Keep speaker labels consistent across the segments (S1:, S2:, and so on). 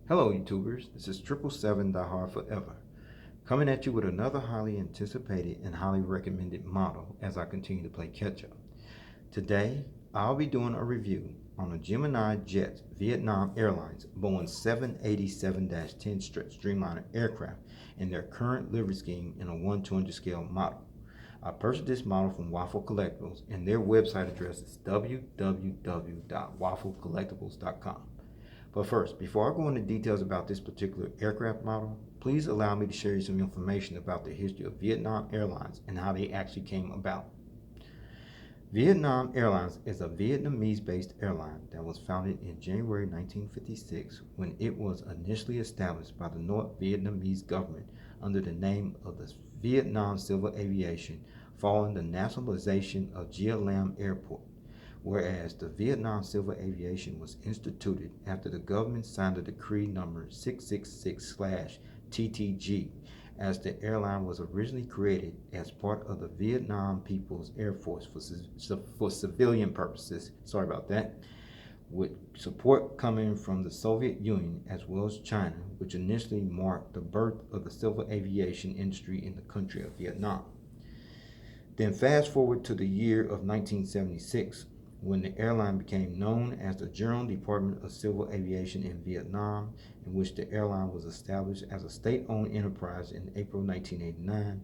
S1: Hello YouTubers, this is 777 Die Hard Forever, coming at you with another highly anticipated and highly recommended model as I continue to play catch up. Today, I'll be doing a review on the Gemini Jets Vietnam Airlines Boeing 787-10 stretch Dreamliner aircraft in their current livery scheme in a 1/200 scale model. I purchased this model from Waffle Collectibles and their website address is www.wafflecollectibles.com. But first, before I go into details about this particular aircraft model, please allow me to share you some information about the history of Vietnam Airlines and how they actually came about. Vietnam Airlines is a Vietnamese-based airline that was founded in January 1956 when it was initially established by the North Vietnamese government under the name of the Vietnam Civil Aviation following the nationalization of Gia Lam Airport, whereas the Vietnam Civil Aviation was instituted after the government signed a decree number 666/TTG, as the airline was originally created as part of the Vietnam People's Air Force for civilian purposes, with support coming from the Soviet Union as well as China, which initially marked the birth of the civil aviation industry in the country of Vietnam. Then fast forward to the year of 1976, when the airline became known as the General Department of Civil Aviation in Vietnam, in which the airline was established as a state-owned enterprise in April 1989.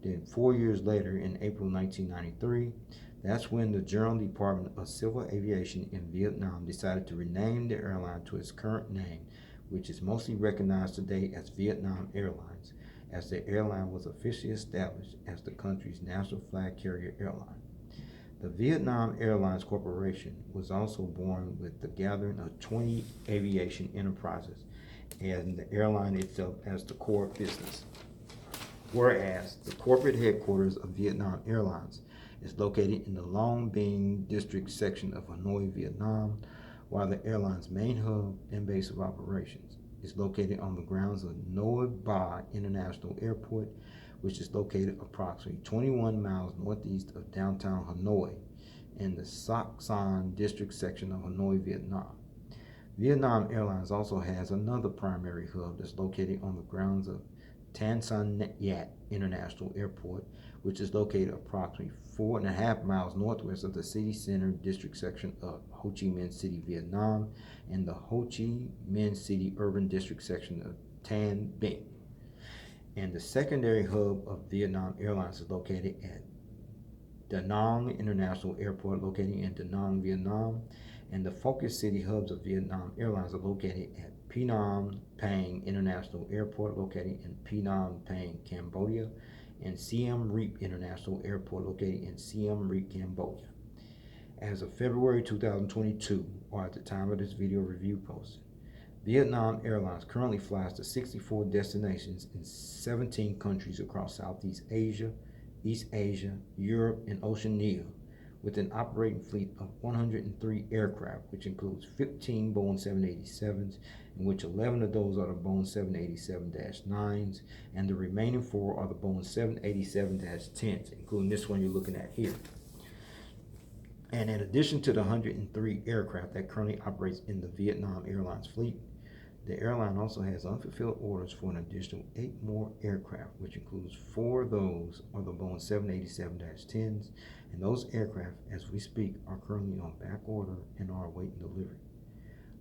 S1: Then 4 years later, in April 1993, that's when the General Department of Civil Aviation in Vietnam decided to rename the airline to its current name, which is mostly recognized today as Vietnam Airlines, as the airline was officially established as the country's national flag carrier airline. The Vietnam Airlines Corporation was also born with the gathering of 20 aviation enterprises and the airline itself as the core business. Whereas the corporate headquarters of Vietnam Airlines is located in the Long Binh district section of Hanoi, Vietnam, while the airline's main hub and base of operations is located on the grounds of Noi Ba International Airport, which is located approximately 21 miles northeast of downtown Hanoi in the Sac Son district section of Hanoi, Vietnam. Vietnam Airlines also has another primary hub that's located on the grounds of Tan Son Nhat International Airport, which is located approximately 4.5 miles northwest of the city center district section of Ho Chi Minh City, Vietnam, and the Ho Chi Minh City urban district section of Tan Binh. And the secondary hub of Vietnam Airlines is located at Da Nang International Airport, located in Da Nang, Vietnam. And the focus city hubs of Vietnam Airlines are located at Phnom Penh International Airport, located in Phnom Penh, Cambodia, and Siem Reap International Airport, located in Siem Reap, Cambodia. As of February 2022, or at the time of this video review posting, Vietnam Airlines currently flies to 64 destinations in 17 countries across Southeast Asia, East Asia, Europe, and Oceania, with an operating fleet of 103 aircraft, which includes 15 Boeing 787s, in which 11 of those are the Boeing 787-9s, and the remaining 4 are the Boeing 787-10s, including this one you're looking at here. And in addition to the 103 aircraft that currently operates in the Vietnam Airlines fleet, the airline also has unfulfilled orders for an additional 8 more aircraft, which includes 4 of those are the Boeing 787-10s, and those aircraft, as we speak, are currently on back order and are awaiting delivery.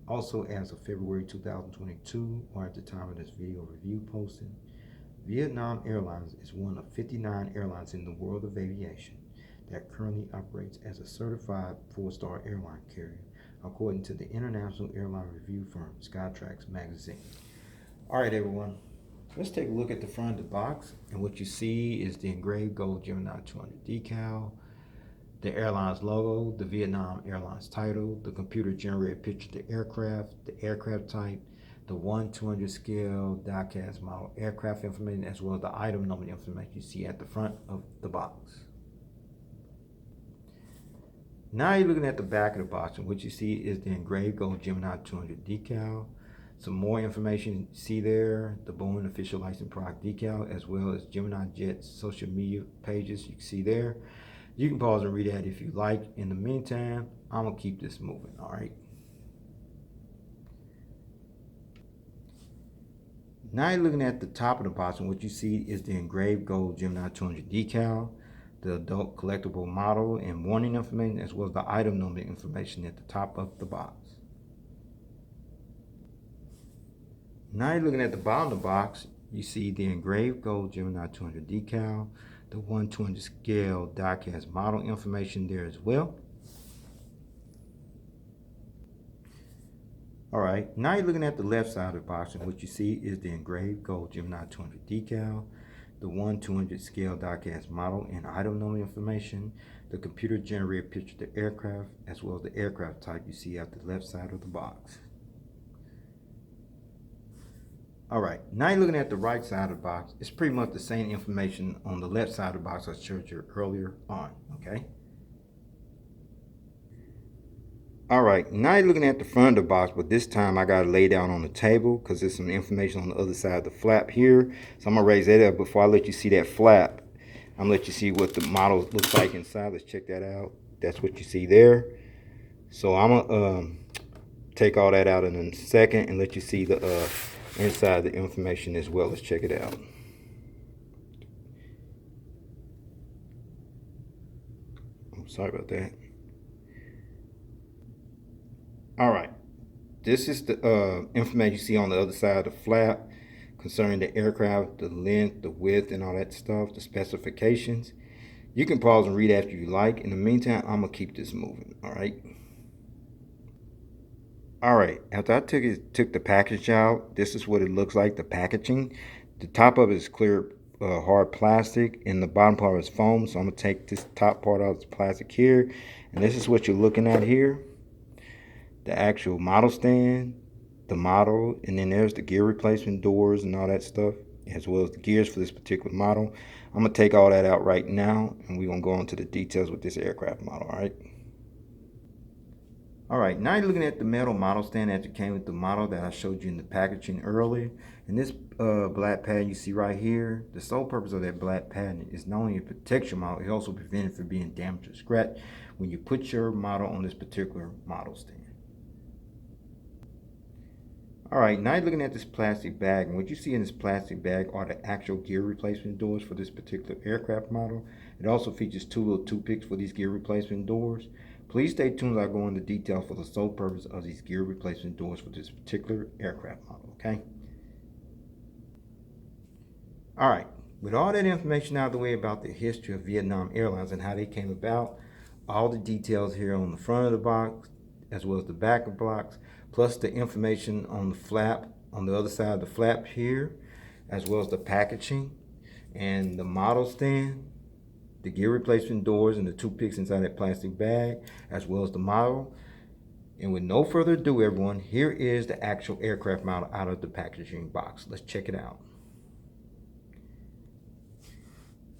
S1: Also, as of February 2022, or at the time of this video review posting, Vietnam Airlines is one of 59 airlines in the world of aviation that currently operates as a certified 4-star airline carrier, according to the international airline review firm Skytrax magazine. All right, everyone, let's take a look at the front of the box, and what you see is the engraved gold Gemini 200 decal, the airline's logo, the Vietnam Airlines title, the computer-generated picture of the aircraft type, the 1/200 scale die-cast model aircraft information, as well as the item number information you see at the front of the box. Now you're looking at the back of the box, and what you see is the engraved gold Gemini 200 decal. Some more information you see there, the Boeing official license product decal, as well as Gemini Jet's social media pages you can see there. You can pause and read that if you like. In the meantime, I'm going to keep this moving, all right? Now you're looking at the top of the box, and what you see is the engraved gold Gemini 200 decal, the adult collectible model and warning information, as well as the item number information at the top of the box. Now you're looking at the bottom of the box, you see the engraved gold Gemini 200 decal, the 1/200 scale diecast model information there as well. Alright, now you're looking at the left side of the box, and what you see is the engraved gold Gemini 200 decal, the 1/200 scale diecast model and item number information, the computer generated picture of the aircraft, as well as the aircraft type you see at the left side of the box. Alright, now you're looking at the right side of the box. It's pretty much the same information on the left side of the box I showed you earlier on, okay? Alright, now you're looking at the front of the box, but this time I got to lay down on the table because there's some information on the other side of the flap here. So I'm going to raise that up. Before I let you see that flap, I'm going to let you see what the model looks like inside. Let's check that out. That's what you see there. So I'm going to take all that out in a second and let you see the inside the information as well. Let's check it out. I'm sorry about that. Alright, this is the information you see on the other side of the flap concerning the aircraft, the length, the width, and all that stuff, the specifications. You can pause and read after you like. In the meantime, I'm going to keep this moving, alright? Alright, after I took the package out, this is what it looks like, the packaging. The top of it is clear hard plastic, and the bottom part is foam. So I'm going to take this top part out of the plastic here, and this is what you're looking at here. The actual model stand, the model, and then there's the gear replacement doors and all that stuff, as well as the gears for this particular model. I'm going to take all that out right now, and we're going to go into the details with this aircraft model, alright? Alright, now you're looking at the metal model stand that came with the model that I showed you in the packaging earlier. And this black pad you see right here, the sole purpose of that black pad is not only to protect your model, it also prevents it from being damaged or scratched when you put your model on this particular model stand. Alright, now you're looking at this plastic bag, and what you see in this plastic bag are the actual gear replacement doors for this particular aircraft model. It also features two little toothpicks for these gear replacement doors. Please stay tuned as I go into detail for the sole purpose of these gear replacement doors for this particular aircraft model, okay? Alright, with all that information out of the way about the history of Vietnam Airlines and how they came about, all the details here on the front of the box, as well as the back of the box, plus the information on the flap, on the other side of the flap here, as well as the packaging and the model stand, the gear replacement doors and the toothpicks inside that plastic bag, as well as the model. And with no further ado, everyone, here is the actual aircraft model out of the packaging box. Let's check it out.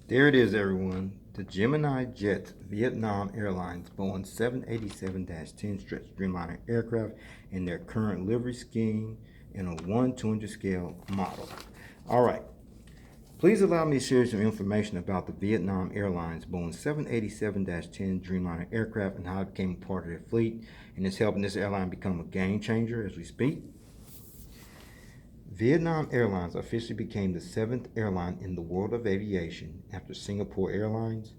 S1: There it is, everyone. The Gemini Jet Vietnam Airlines Boeing 787-10 stretch Dreamliner aircraft in their current livery scheme in a 1/200 scale model. Alright, please allow me to share some information about the Vietnam Airlines Boeing 787-10 Dreamliner aircraft and how it became part of their fleet, and it's helping this airline become a game changer as we speak. Vietnam Airlines officially became the 7th airline in the world of aviation after Singapore Airlines,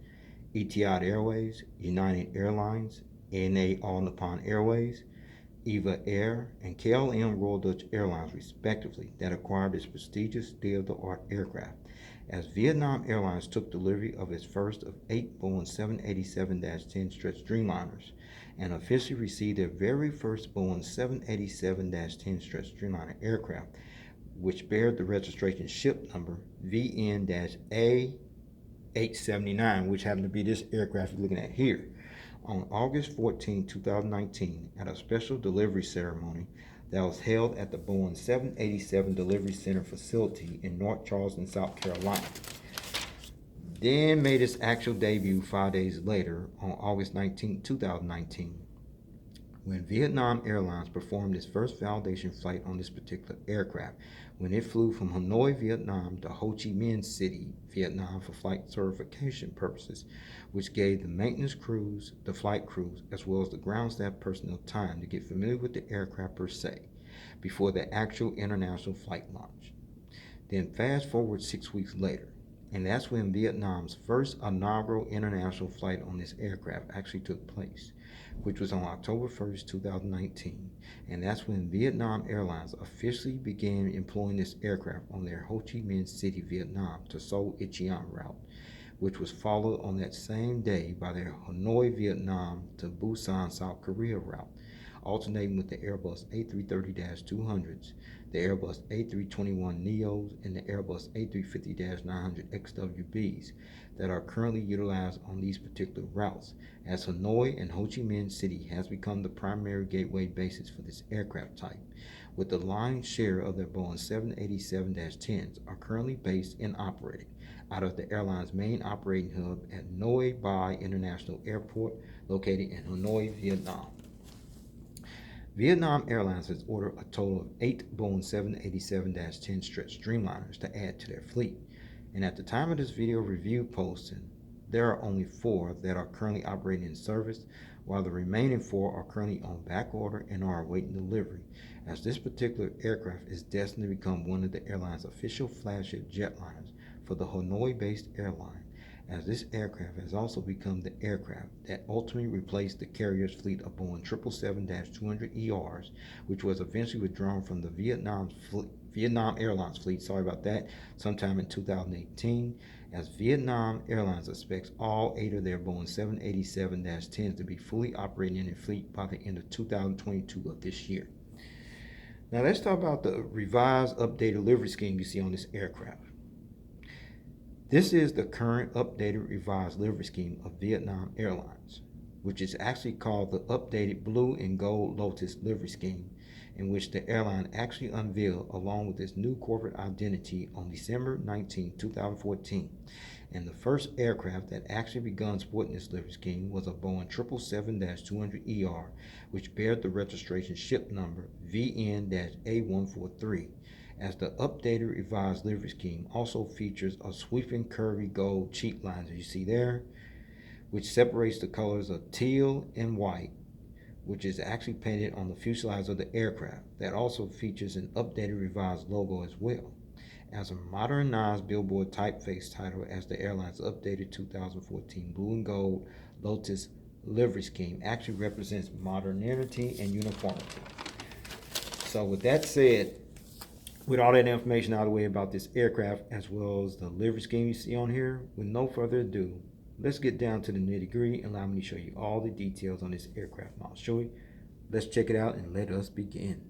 S1: Etihad Airways, United Airlines, ANA All Nippon Airways, EVA Air, and KLM Royal Dutch Airlines respectively that acquired this prestigious state-of-the-art aircraft, as Vietnam Airlines took delivery of its first of 8 Boeing 787-10 stretch Dreamliners and officially received their very first Boeing 787-10 stretch Dreamliner aircraft, which bear the registration ship number VN-A879, which happened to be this aircraft you're looking at here, on August 14, 2019, at a special delivery ceremony that was held at the Boeing 787 Delivery Center facility in North Charleston, South Carolina. Then made its actual debut 5 days later on August 19, 2019, when Vietnam Airlines performed its first validation flight on this particular aircraft, when it flew from Hanoi, Vietnam to Ho Chi Minh City, Vietnam for flight certification purposes, which gave the maintenance crews, the flight crews, as well as the ground staff personnel time to get familiar with the aircraft per se, before the actual international flight launch. Then fast forward 6 weeks later, and that's when Vietnam's first inaugural international flight on this aircraft actually took place, which was on October 1st, 2019. And that's when Vietnam Airlines officially began employing this aircraft on their Ho Chi Minh City, Vietnam to Seoul Incheon route, which was followed on that same day by their Hanoi, Vietnam to Busan, South Korea route, alternating with the Airbus A330-200s, the Airbus A321neos, and the Airbus A350-900XWBs that are currently utilized on these particular routes, as Hanoi and Ho Chi Minh City has become the primary gateway bases for this aircraft type, with the lion's share of their Boeing 787-10s are currently based and operating out of the airline's main operating hub at Noi Bai International Airport, located in Hanoi, Vietnam. Vietnam Airlines has ordered a total of 8 Boeing 787-10 stretch Dreamliners to add to their fleet, and at the time of this video review posting, there are only 4 that are currently operating in service, while the remaining 4 are currently on back order and are awaiting delivery, as this particular aircraft is destined to become one of the airline's official flagship jetliners for the Hanoi-based airline, as this aircraft has also become the aircraft that ultimately replaced the carrier's fleet of Boeing 777-200ERs, which was eventually withdrawn from the Vietnam Airlines fleet, sometime in 2018, as Vietnam Airlines expects all 8 of their Boeing 787-10s to be fully operating in their fleet by the end of 2022 of this year. Now let's talk about the revised updated livery scheme you see on this aircraft. This is the current updated revised livery scheme of Vietnam Airlines, which is actually called the updated blue and gold Lotus livery scheme, in which the airline actually unveiled along with its new corporate identity on December 19, 2014. And the first aircraft that actually began sporting this livery scheme was a Boeing 777-200ER, which bears the registration ship number VN-A143. As the updated revised livery scheme also features a sweeping curvy gold cheek lines, as you see there, which separates the colors of teal and white, which is actually painted on the fuselage of the aircraft. That also features an updated revised logo as well, as a modernized billboard typeface title as the airline's updated 2014 blue and gold Lotus livery scheme actually represents modernity and uniformity. So with that said, with all that information out of the way about this aircraft as well as the livery scheme you see on here, with no further ado, let's get down to the nitty-gritty and allow me to show you all the details on this aircraft model. Let's check it out and let us begin.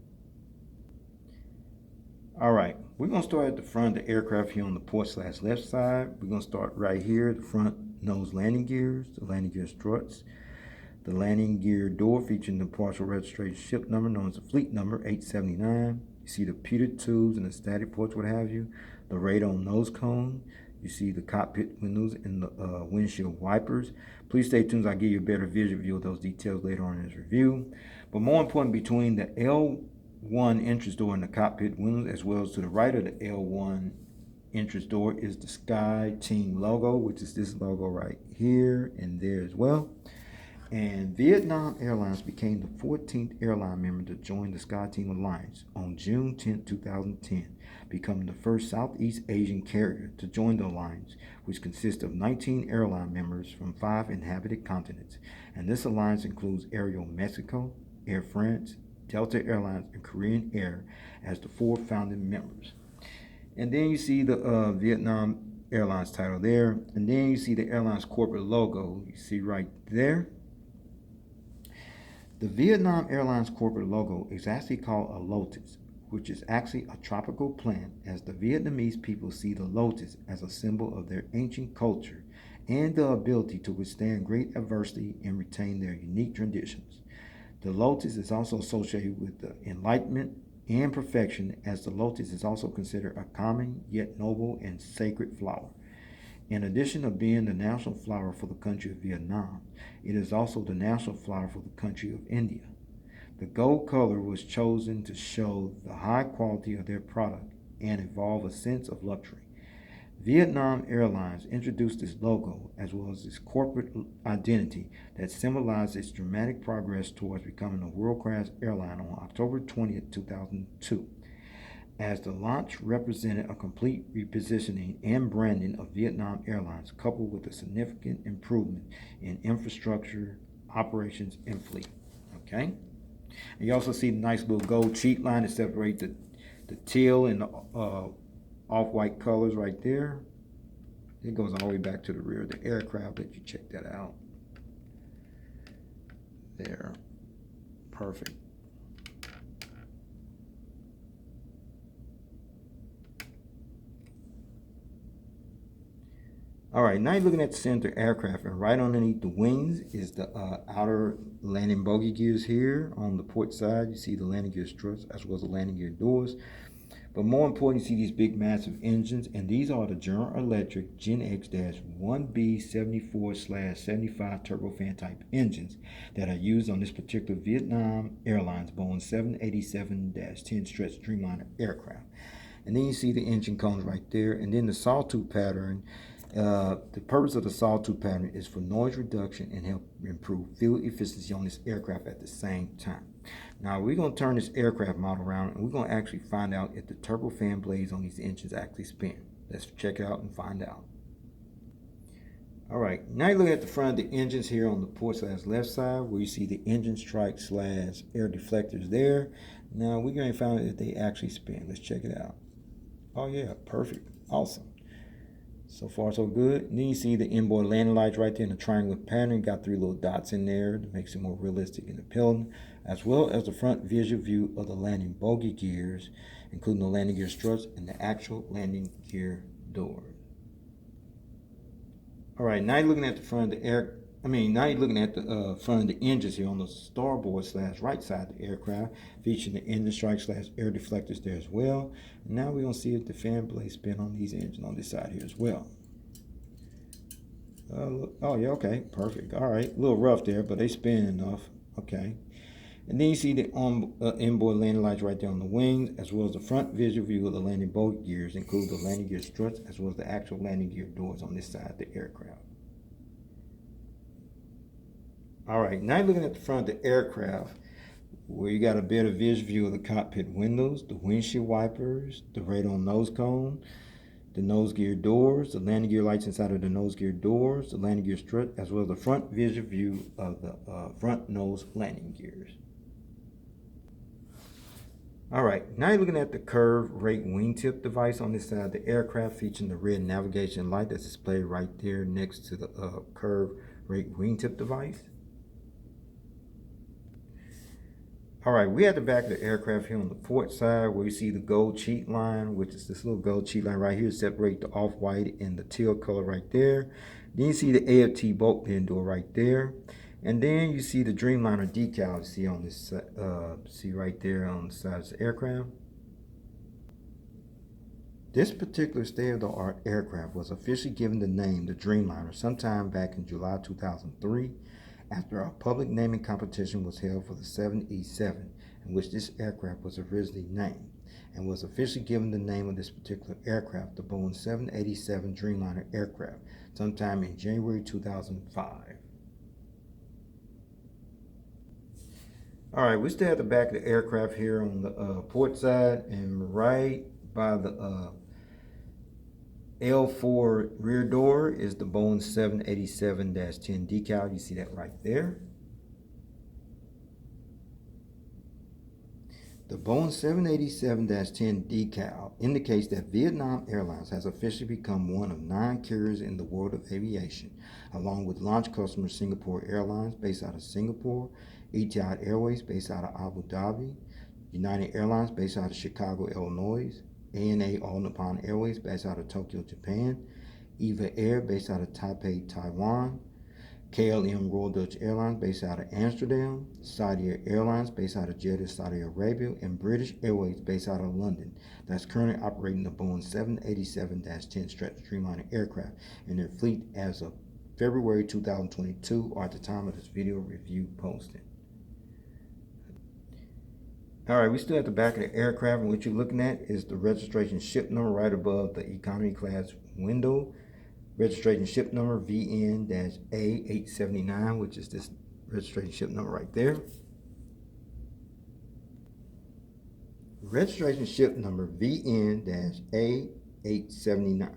S1: Alright, we're going to start at the front of the aircraft here on the port/left side. We're going to start right here, the front nose landing gears, the landing gear struts, the landing gear door featuring the partial registration ship number known as the fleet number 879. You see the pewter tubes and the static ports, what have you, the radome nose cone. You see the cockpit windows and the windshield wipers. Please stay tuned, I'll give you a better visual view of those details later on in this review. But more important, between the L1 entrance door and the cockpit windows, as well as to the right of the L1 entrance door, is the Sky Team logo, which is this logo right here and there as well. And Vietnam Airlines became the 14th airline member to join the SkyTeam Alliance on June 10, 2010, becoming the first Southeast Asian carrier to join the alliance, which consists of 19 airline members from 5 inhabited continents. And this alliance includes Aero Mexico, Air France, Delta Airlines, and Korean Air as the 4 founding members. And then you see the Vietnam Airlines title there, and then you see the airline's corporate logo, you see right there. The Vietnam Airlines corporate logo is actually called a lotus, which is actually a tropical plant, as the Vietnamese people see the lotus as a symbol of their ancient culture and the ability to withstand great adversity and retain their unique traditions. The lotus is also associated with the enlightenment and perfection, as the lotus is also considered a common yet noble and sacred flower. In addition to being the national flower for the country of Vietnam, it is also the national flower for the country of India. The gold color was chosen to show the high quality of their product and evolve a sense of luxury. Vietnam Airlines introduced this logo as well as its corporate identity that symbolized its dramatic progress towards becoming a world-class airline on October 20th, 2002. as the launch represented a complete repositioning and branding of Vietnam Airlines, coupled with a significant improvement in infrastructure, operations, and fleet. Okay? And you also see the nice little gold cheat line to separate the teal and the off-white colors right there. It goes all the way back to the rear of the aircraft. Let you check that out. There. Perfect. All right, now you're looking at the center aircraft, and right underneath the wings is the outer landing bogey gears here. On the port side, you see the landing gear struts as well as the landing gear doors. But more important, you see these big massive engines, and these are the General Electric Gen X-1B74/75 turbofan type engines that are used on this particular Vietnam Airlines Boeing 787-10 stretch Dreamliner aircraft. And then you see the engine cones right there, and then the sawtooth pattern. The purpose of the sawtooth pattern is for noise reduction and help improve fuel efficiency on this aircraft at the same time. Now we're going to turn this aircraft model around, and we're going to actually find out if the turbofan blades on these engines actually spin. Let's check it out and find out. All right, now you're looking at the front of the engines here on the port/left side, where you see the engine strike/air deflectors there. Now we're going to find out if they actually spin. Let's check it out. Oh yeah, perfect, awesome. So far, so good. And then you see the inboard landing lights right there in the triangular pattern. Got 3 little dots in there to make it more realistic and appealing, as well as the front visual view of the landing bogey gears, including the landing gear struts and the actual landing gear doors. All right, now you're looking at the front of the now you're looking at the front of the engines here on the starboard/right side of the aircraft, featuring the engine strike/air deflectors there as well. And now we're going to see if the fan blades spin on these engines on this side here as well. Oh yeah, okay, perfect. All right, a little rough there, but they spin enough. Okay. And then you see the inboard landing lights right there on the wings, as well as the front visual view of the landing bogey gears, include the landing gear struts, as well as the actual landing gear doors on this side of the aircraft. All right, now you're looking at the front of the aircraft, where you got a better visual view of the cockpit windows, the windshield wipers, the radar nose cone, the nose gear doors, the landing gear lights inside of the nose gear doors, the landing gear strut, as well as the front visual view of the front nose landing gears. All right, now you're looking at the curved rate wingtip device on this side of the aircraft, featuring the red navigation light that's displayed right there next to the curved rate wingtip device. All right, we at the back of the aircraft here on the port side, where you see the gold cheat line, which is this little gold cheat line right here to separate the off-white and the teal color right there. Then you see the AFT bolt bin door right there. And then you see the Dreamliner decal you see on this, see right there on the side of the aircraft. This particular state-of-the-art aircraft was officially given the name the Dreamliner sometime back in July 2003. After a public naming competition was held for the 787, in which this aircraft was originally named, and was officially given the name of this particular aircraft, the Boeing 787 Dreamliner aircraft, sometime in January 2005. All right, we're still at the back of the aircraft here on the port side, and right by the L4 rear door is the Boeing 787-10 decal. You see that right there. The Boeing 787-10 decal indicates that Vietnam Airlines has officially become one of 9 carriers in the world of aviation, along with launch customers Singapore Airlines, based out of Singapore, Etihad Airways, based out of Abu Dhabi, United Airlines, based out of Chicago, Illinois, ANA All Nippon Airways, based out of Tokyo, Japan, EVA Air, based out of Taipei, Taiwan, KLM Royal Dutch Airlines, based out of Amsterdam, Saudi Airlines, based out of Jeddah, Saudi Arabia, and British Airways, based out of London, that's currently operating the Boeing 787-10 stretch Dreamliner aircraft in their fleet as of February 2022, or at the time of this video review posting. All right, we still at the back of the aircraft, and what you're looking at is the registration ship number right above the economy class window. Registration ship number VN-A879, which is this registration ship number right there. Registration ship number VN-A879.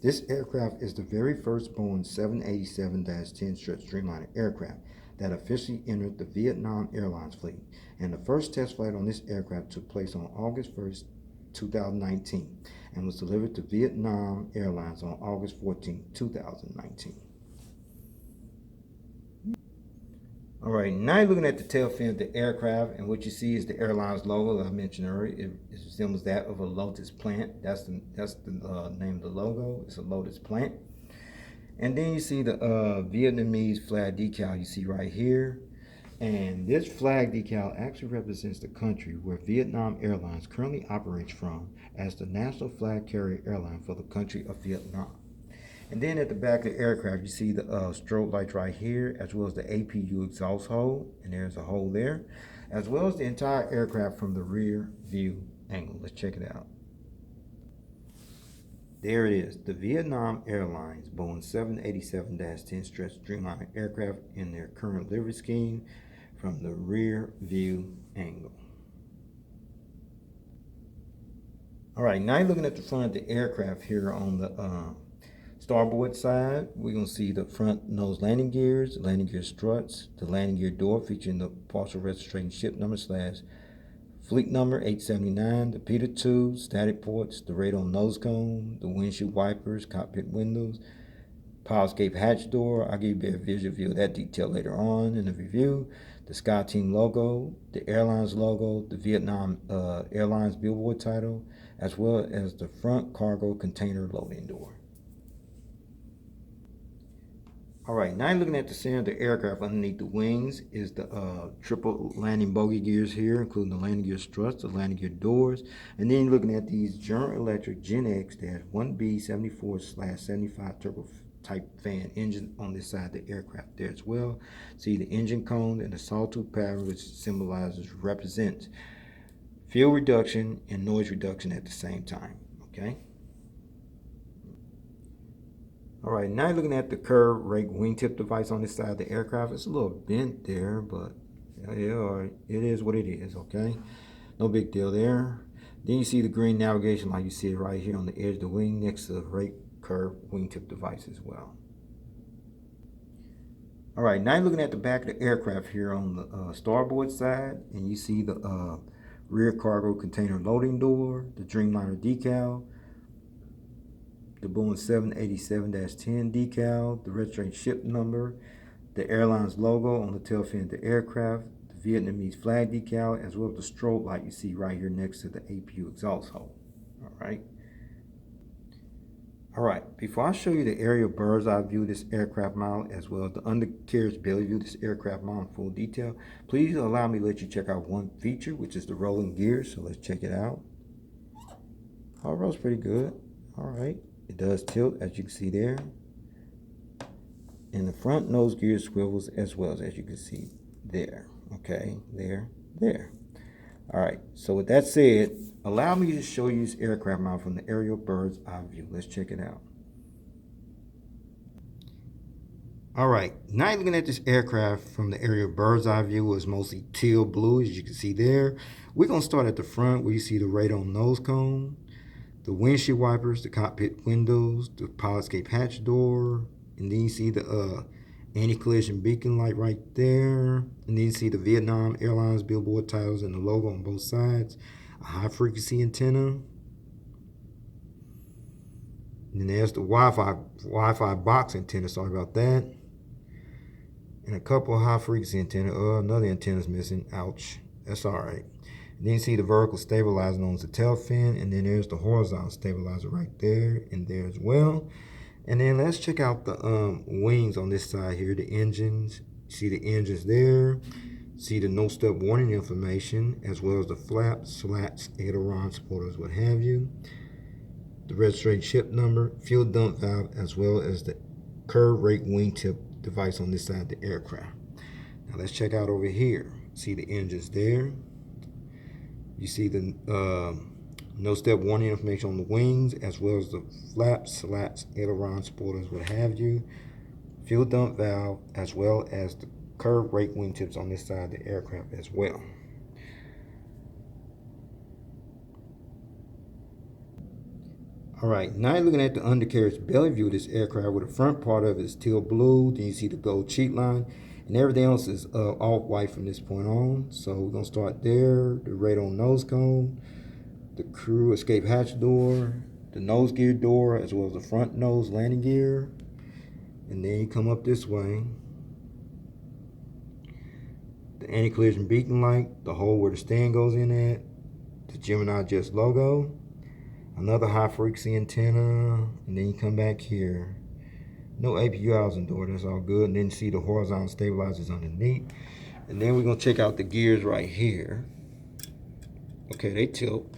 S1: This aircraft is the very first Boeing 787-10 stretch Dreamliner aircraft that officially entered the Vietnam Airlines fleet, and the first test flight on this aircraft took place on August 1st, 2019, and was delivered to Vietnam Airlines on August 14, 2019. All right, now you're looking at the tail fin of the aircraft, and what you see is the airline's logo that I mentioned earlier. It resembles that of a lotus plant. That's the name of the logo. It's a lotus plant. And then you see the Vietnamese flag decal you see right here. And this flag decal actually represents the country where Vietnam Airlines currently operates from as the national flag carrier airline for the country of Vietnam. And then at the back of the aircraft, you see the strobe lights right here, as well as the APU exhaust hole, and there's a hole there, as well as the entire aircraft from the rear view angle. Let's check it out. There it is, the Vietnam Airlines Boeing 787-10 stretch Dreamliner aircraft in their current livery scheme from the rear view angle. All right, now you're looking at the front of the aircraft here on the starboard side. We're going to see the front nose landing gears, the landing gear struts, the landing gear door featuring the partial registration ship number / fleet number 879, the Peter tube, static ports, the radome nose cone, the windshield wipers, cockpit windows, power escape hatch door. I'll give you a better visual view of that detail later on in the review. The SkyTeam logo, the airline's logo, the Vietnam Airlines billboard title, as well as the front cargo container loading door. All right, now you're looking at the center of the aircraft. Underneath the wings is the triple landing bogey gears here, including the landing gear struts, the landing gear doors, and then you're looking at these General Electric Gen X-1B74/75 turbo type fan engine on this side of the aircraft there as well. See the engine cone and the sawtooth pattern, which represents fuel reduction and noise reduction at the same time. Okay. All right, now you're looking at the curved rake wingtip device on this side of the aircraft. It's a little bent there, but yeah, it is what it is, okay? No big deal there. Then you see the green navigation light. You see it right here on the edge of the wing next to the rake curved wingtip device as well. All right, now you're looking at the back of the aircraft here on the starboard side, and you see the rear cargo container loading door, the Dreamliner decal, the Boeing 787-10 decal, the registration ship number, the airline's logo on the tail fin of the aircraft, the Vietnamese flag decal, as well as the strobe light you see right here next to the APU exhaust hole. All right, before I show you the aerial bird's eye view of this aircraft model, as well as the undercarriage belly view of this aircraft model in full detail, please allow me to let you check out one feature, which is the rolling gears. So let's check it out. Oh, it rolls pretty good. All right. It does tilt, as you can see there. And the front nose gear swivels as well, as you can see there. Okay, there. All right, so with that said, allow me to show you this aircraft model from the aerial bird's eye view. Let's check it out. All right, now you're looking at this aircraft from the aerial bird's eye view. It's mostly teal blue, as you can see there. We're going to start at the front where you see the radome nose cone, the windshield wipers, the cockpit windows, the power escape hatch door, and then you see the anti-collision beacon light right there. And then you see the Vietnam Airlines billboard titles and the logo on both sides. A high-frequency antenna. And then there's the Wi-Fi box antenna. Sorry about that. And a couple of high-frequency antenna. Another antenna's missing. Ouch. That's all right. And then you see the vertical stabilizer known as the tail fin, and then there's the horizontal stabilizer right there and there as well. And then let's check out the wings on this side here, the engines. See the engines there. See the no-step warning information, as well as the flaps, slats, aileron spoilers, what have you. The registration ship number, fuel dump valve, as well as the curved rake wingtip device on this side of the aircraft. Now let's check out over here. See the engines there. You see the no-step warning information on the wings, as well as the flaps, slats, aileron spoilers, what have you. Fuel dump valve, as well as the curved rake wingtips on this side of the aircraft as well. All right, now you're looking at the undercarriage belly view of this aircraft, where the front part of it is teal blue. Then you see the gold cheat line, and everything else is off-white from this point on. So we're gonna start there. The radon nose cone, the crew escape hatch door, the nose gear door, as well as the front nose landing gear. And then you come up this way. The anti-collision beacon light, the hole where the stand goes in at, the Gemini Just logo, another high frequency antenna, and then you come back here. No APU housing door, that's all good. And then you see the horizontal stabilizers underneath. And then we're gonna check out the gears right here. Okay, they tilt.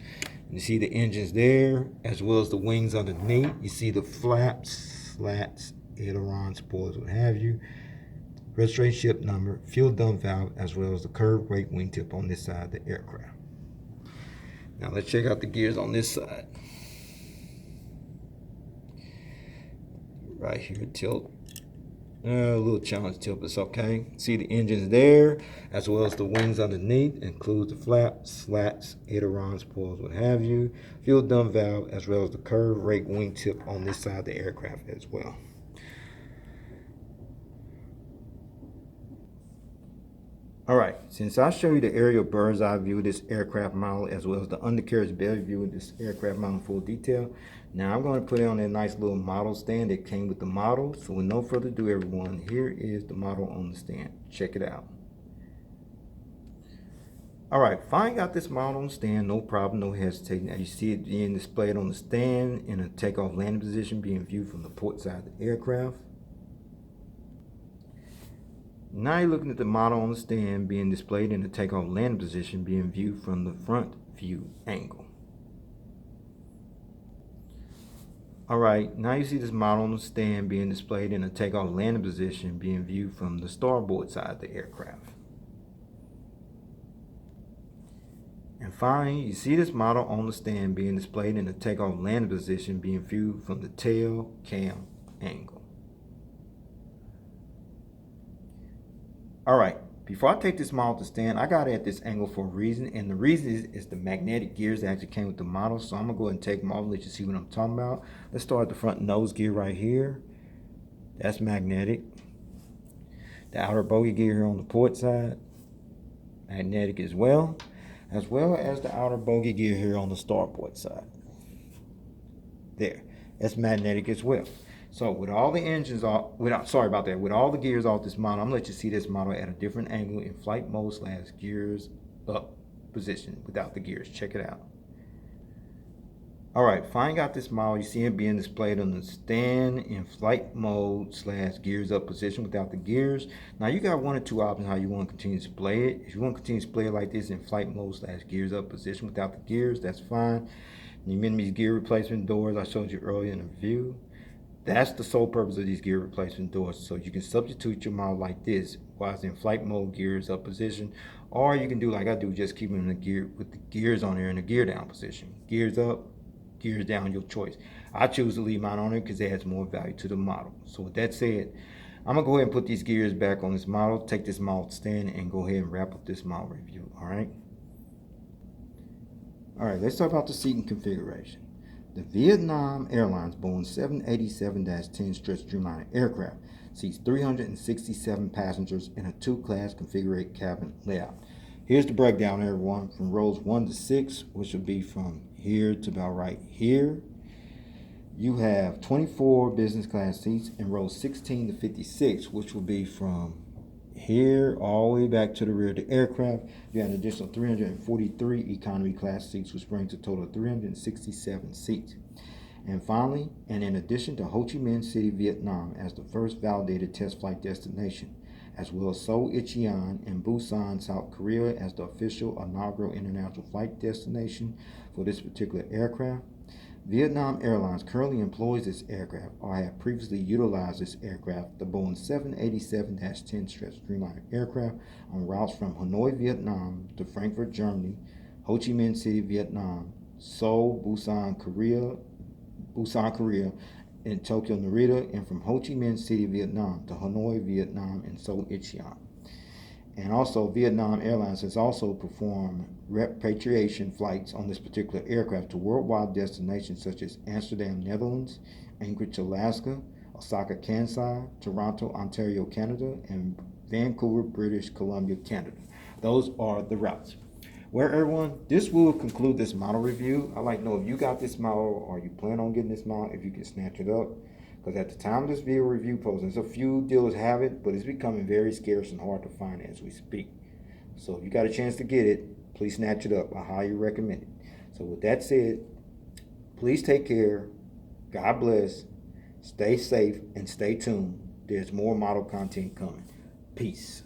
S1: You see the engines there, as well as the wings underneath. You see the flaps, slats, ailerons, spoilers, what have you. Registration ship number, fuel dump valve, as well as the curved rake wingtip on this side of the aircraft. Now let's check out the gears on this side. Right here, tilt. A little challenge tilt, but it's okay. See the engines there, as well as the wings underneath. Includes the flaps, slats, ailerons, spoilers, what have you. Fuel dump valve, as well as the curved rake wingtip on this side of the aircraft as well. All right, since I show you the aerial bird's eye view of this aircraft model, as well as the undercarriage belly view of this aircraft model in full detail, now I'm going to put it on that nice little model stand that came with the model. So with no further ado, everyone, here is the model on the stand. Check it out. All right, finally got this model on the stand, no problem, no hesitating. As you see it being displayed on the stand in a takeoff landing position, being viewed from the port side of the aircraft. Now you're looking at the model on the stand being displayed in the takeoff landing position, being viewed from the front view angle. Alright, now you see this model on the stand being displayed in the takeoff landing position, being viewed from the starboard side of the aircraft. And finally, you see this model on the stand being displayed in the takeoff landing position, being viewed from the tail cam angle. All right, before I take this model to stand, I got it at this angle for a reason, and the reason is the magnetic gears that actually came with the model. So I'm gonna go ahead and take them off, let you see what I'm talking about. Let's start at the front nose gear right here. That's magnetic. The outer bogey gear here on the port side, magnetic as well as the outer bogey gear here on the starboard side. There, that's magnetic as well. So with all the engines off, with all the gears off this model, I'm gonna let you see this model at a different angle in flight mode / gears up position without the gears. Check it out. All right, finally got this model. You see it being displayed on the stand in flight mode / gears up position without the gears. Now you got one or two options how you want to continue to display it. If you want to continue to display it like this in flight mode / gears up position without the gears, that's fine. You remember these gear replacement doors I showed you earlier in the view? That's the sole purpose of these gear replacement doors. So you can substitute your model like this while it's in flight mode, gears up position, or you can do like I do, just keep them in the gear with the gears on there in the gear down position. Gears up, gears down, your choice. I choose to leave mine on there because it adds more value to the model. So with that said, I'm gonna go ahead and put these gears back on this model, take this model to stand, and go ahead and wrap up this model review. All right, let's talk about the seating configuration. The Vietnam Airlines Boeing 787-10 stretch Dreamliner aircraft seats 367 passengers in a two-class configured cabin layout. Here's the breakdown, everyone, from rows 1 to 6, which will be from here to about right here. You have 24 business class seats in rows 16 to 56, which will be from here all the way back to the rear of the aircraft. You have an additional 343 economy class seats, which brings a total of 367 seats. And finally, and in addition to Ho Chi Minh City, Vietnam as the first validated test flight destination, as well as Seoul, Incheon, and Busan, South Korea as the official inaugural international flight destination for this particular aircraft, Vietnam Airlines currently employs this aircraft or have previously utilized this aircraft, the Boeing 787-10 stretch Dreamliner aircraft, on routes from Hanoi, Vietnam to Frankfurt, Germany, Ho Chi Minh City, Vietnam, Seoul, Busan, Korea, and Tokyo, Narita, and from Ho Chi Minh City, Vietnam to Hanoi, Vietnam, and Seoul, Incheon. And also, Vietnam Airlines has also performed repatriation flights on this particular aircraft to worldwide destinations such as Amsterdam, Netherlands, Anchorage, Alaska, Osaka, Kansai, Toronto, Ontario, Canada, and Vancouver, British Columbia, Canada. Those are the routes. Well, everyone, this will conclude this model review. I'd like to know if you got this model or you plan on getting this model, if you can snatch it up. Because at the time of this video review posting, there's a few dealers have it, but it's becoming very scarce and hard to find as we speak. So if you got a chance to get it, please snatch it up. I highly recommend it. So with that said, please take care. God bless. Stay safe and stay tuned. There's more model content coming. Peace.